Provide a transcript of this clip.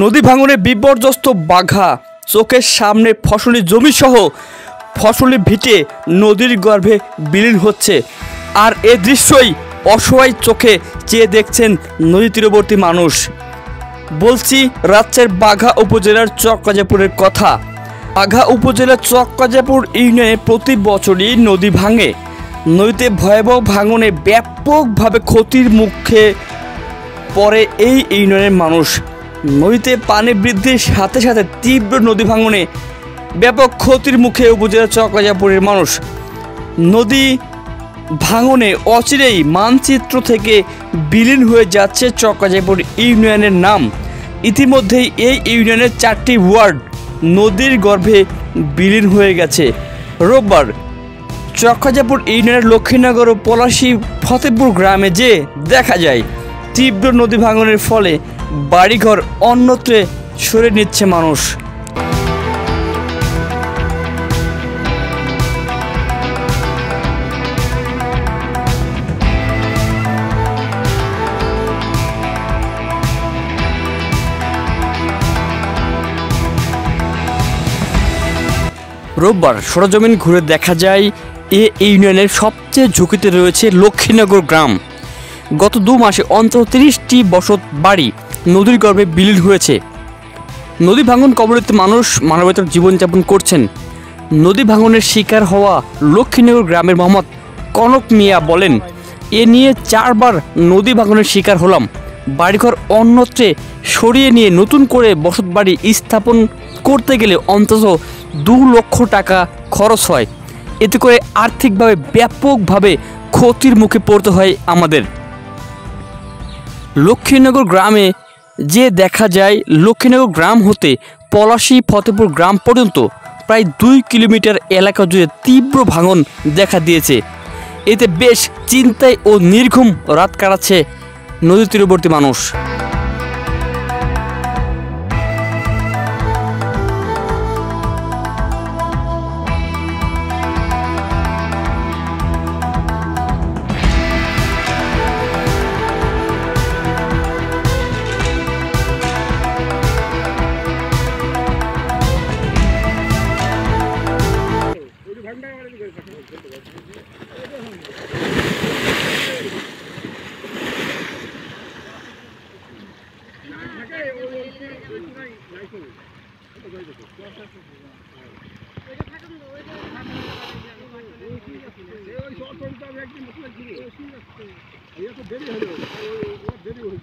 নদী ভাঙনে বিপর্যস্ত বাঘা, চোখের সামনে ফসলি জমি সহ ফসলি ভিটে নদীর গর্ভে বিলীন হচ্ছে। আর এ দৃশ্যই অসহায় চোখে চেয়ে দেখছেন নদী তীরবর্তী মানুষ। বলছি রাজশাহীর বাঘা উপজেলার চকরাজাপুরের কথা। বাঘা উপজেলার চকরাজাপুর ইউনিয়নে প্রতি বছরই নদী ভাঙে। নদীতে ভয়াবহ ভাঙনে ব্যাপকভাবে ক্ষতির মুখে পড়ে এই ইউনিয়নের মানুষ। নদীতে পানি বৃদ্ধির সাথে সাথে তীব্র নদী ভাঙনে ব্যাপক ক্ষতির মুখে উপজেলার চকরাজাপুরের মানুষ। নদী ভাঙনে অচিরেই মানচিত্র থেকে বিলীন হয়ে যাচ্ছে চকরাজাপুর ইউনিয়নের নাম। ইতিমধ্যেই এই ইউনিয়নের 4টি ওয়ার্ড নদীর গর্ভে বিলীন হয়ে গেছে। রোববার চকরাজাপুর ইউনিয়নের লক্ষ্মীনগর ও পলাশী ফতেপুর গ্রামে যে দেখা যায় তীব্র নদী ভাঙনের ফলে বাড়িঘর অন্যত্রে সরে নিচ্ছে মানুষ। রোববার সরজমিন ঘুরে দেখা যায় এ ইউনিয়নের সবচেয়ে ঝুঁকিতে রয়েছে লক্ষ্মীনগর গ্রাম। গত 2 মাসে অন্তত 30টি বসত বাড়ি নদীর গর্ভে বিলীন হয়েছে। নদী ভাঙন কবলিত মানুষ মানবেতর জীবনযাপন করছেন। নদী ভাঙনের শিকার হওয়া লক্ষ্মীনগর গ্রামের মোহাম্মদ কনক মিয়া বলেন, এ নিয়ে 4 বার নদী ভাঙনের শিকার হলাম। বাড়িঘর অন্যত্রে সরিয়ে নিয়ে নতুন করে বসতবাড়ি স্থাপন করতে গেলে অন্তত 2 লক্ষ টাকা খরচ হয়। এতে করে আর্থিকভাবে ব্যাপকভাবে ক্ষতির মুখে পড়তে হয় আমাদের। লক্ষ্মীনগর গ্রামে যে দেখা যায় লক্ষ্মীনগর গ্রাম হতে পলাশী ফতেপুর গ্রাম পর্যন্ত প্রায় 2 কিলোমিটার এলাকা জুড়ে তীব্র ভাঙন দেখা দিয়েছে। এতে বেশ চিন্তায় ও নির্ঘুম রাত কাটাচ্ছে নদী তীরবর্তী মানুষ। দেরি হলো